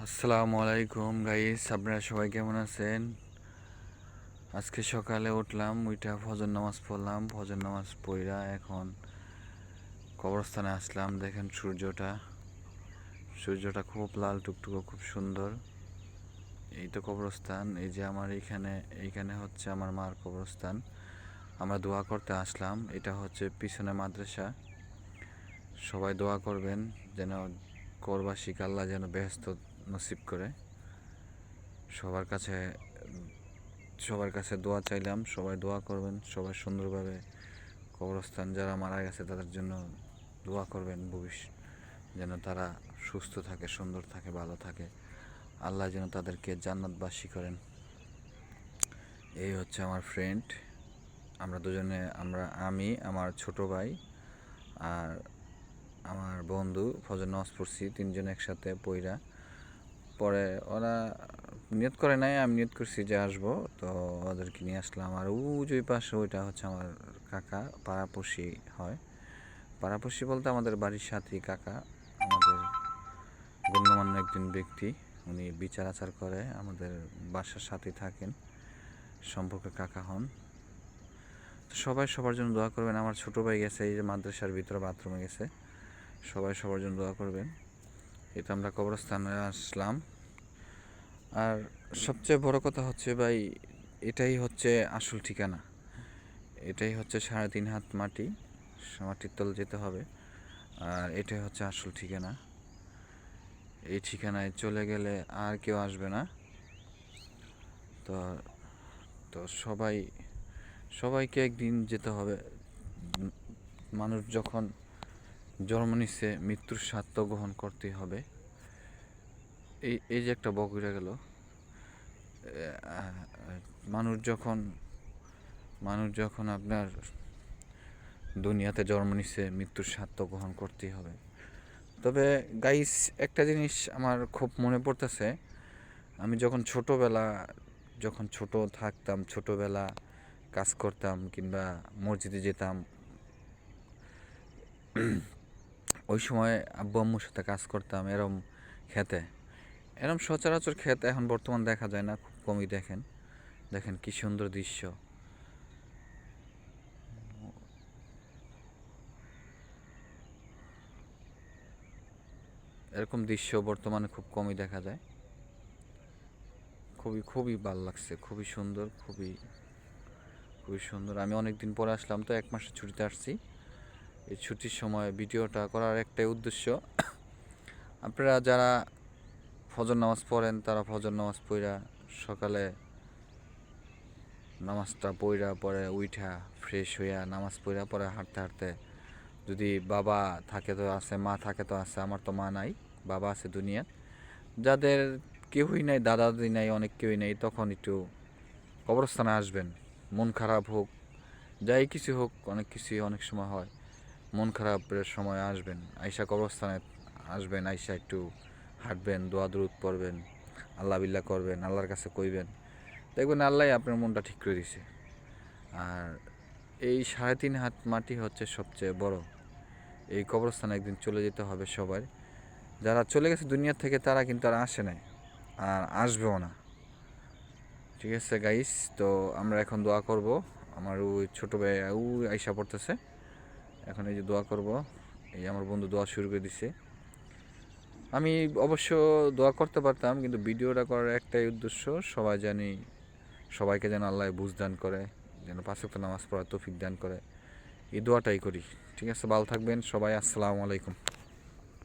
আসসালামু আলাইকুম গাইস, আপনারা সবাই কেমন আছেন? আজকে সকালে উঠে ফজর নামাজ পড়লাম। ফজর নামাজ পড়া এখন কবরস্থানে আসলাম। দেখেন সূর্যটা খুব লাল টুকটুকো, খুব সুন্দর। এই তো কবরস্থান। এই যে আমার এইখানে হচ্ছে আমার মার কবরস্থান। আমরা দোয়া করতে আসলাম। এটা হচ্ছে পিছনে মাদ্রাসা। সবাই দোয়া করবেন যেন কবরবাসীকে আল্লাহ যেন বেহেশত নসিব করে। সবার কাছে দোয়া চাইলাম। সবাই দোয়া করবেন, সবাই সুন্দরভাবে কবরস্থান যারা মারা গেছে তাদের জন্য দোয়া করবেন। যেন তারা সুস্থ থাকে, সুন্দর থাকে, ভালো থাকে। আল্লাহ যেন তাদেরকে জান্নাতবাসী করেন। এই হচ্ছে আমার ফ্রেন্ড। আমরা দুজনে, আমি, আমার ছোট ভাই আর আমার বন্ধু ফজর নামাজ পড়ছি তিনজন একসাথে পইরা। পরে ওরা নিয়ত করে নাই, আমি নিয়ত করছি যে আসবো, তো ওদেরকে নিয়ে আসলাম। আর ওই পাশে ওইটা হচ্ছে আমার কাকা, পাড়াপড়শি হয়। পাড়াপড়শি বলতে আমাদের বাড়ির সাথেই কাকা, আমাদের গণ্যমান্য একজন ব্যক্তি। উনি বিচার আচার করে, আমাদের বাসার সাথেই থাকেন, সম্পর্কে কাকা হন। সবাই সবার জন্য দোয়া করবেন। আমার ছোট ভাই গেছে এই যে মাদ্রাসার ভিতরে বাথরুমে গেছে। সবাই সবার জন্য দোয়া করবেন। এটা আমরা কবরস্থানে আসলাম। আর সবচেয়ে বড় কথা হচ্ছে ভাই, এটাই হচ্ছে আসল ঠিকানা। এটাই হচ্ছে 3.5 হাত মাটির তল যেতে হবে। আর এটাই হচ্ছে আসল ঠিকানা। এই ঠিকানায় চলে গেলে আর কেউ আসবে না। তো তো সবাইকে একদিন যেতে হবে। মানুষ যখন জন্ম নিচ্ছে, মৃত্যুর স্বাদ তো গ্রহণ করতেই হবে। এই যে একটা বকরা গেল। মানুষ যখন আপনার দুনিয়াতে জন্ম নিচ্ছে, মৃত্যুর স্বাদ তো গ্রহণ করতেই হবে। তবে গাইস, একটা জিনিস আমার খুব মনে পড়তেছে। আমি যখন ছোট থাকতাম, ছোটোবেলা কাজ করতাম কিংবা মসজিদে যেতাম, ওই সময় আব্বু আম্মুর সাথে কাজ করতাম এরম সচরাচর ক্ষেত এখন বর্তমান দেখা যায় না, খুব কমই দেখেন। দেখেন কি সুন্দর দৃশ্য। এরকম দৃশ্য বর্তমানে খুব কমই দেখা যায়। খুবই খুবই ভালো লাগছে, খুবই সুন্দর, খুবই খুবই সুন্দর। আমি অনেক দিন পরে আসলাম, তো 1 মাসের ছুটিতে আসছি। এই ছুটির সময় ভিডিওটা করার একটাই উদ্দেশ্য, আপনারা যারা ফজর নামাজ পড়েন তারা ফজর নামাজ পড়া সকালে নামাজটা পড়া পরে উইঠা ফ্রেশ হইয়া নামাজ পড়া পরে হাঁটতে হাঁটতে, যদি বাবা থাকে তো আছে, মা থাকে তো আছে। আমার তো মা নাই, বাবা আছে দুনিয়া। যাদের কেউই নাই, দাদা দাদি নাই, অনেক কেউই নেই, তখন একটু কবরস্থানে আসবেন। মন খারাপ হোক, যাই কিছু হোক, অনেক কিছুই অনেক সময় হয়। মন খারাপের সময় আসবেন, আইসা কবরস্থানে আসবেন, আইসা একটু হাঁটবেন, দোয়া দরুদ পড়বেন, আল্লাহ বিল্লাহ করবেন, আল্লাহর কাছে কইবেন। দেখবেন আল্লাহ আপনার মনটা ঠিক করে দিছে। আর এই 3.5 হাত মাটি হচ্ছে সবচেয়ে বড়। এই কবরস্থানে একদিন চলে যেতে হবে সবার। যারা চলে গেছে দুনিয়া থেকে তারা কিন্তু আর আসে নাই, আর আসবেও না। ঠিক আছে গাইস, তো আমরা এখন দোয়া করব। আমার ওই ছোটো ভাই আইসা পড়তেছে, এখন এই যে দোয়া করব। এই আমার বন্ধু দোয়া শুরু করে দিছে। আমি অবশ্য দোয়া করতে পারতাম, কিন্তু ভিডিওটা করার একটাই উদ্দেশ্য, সবাইকে যেন আল্লাহ বুঝ দান করে, যেন 5 ওয়াক্ত নামাজ পড়ার তৌফিক দান করে। এই দোয়াটাই করি। ঠিক আছে, ভালো থাকবেন সবাই। আসসালামু আলাইকুম।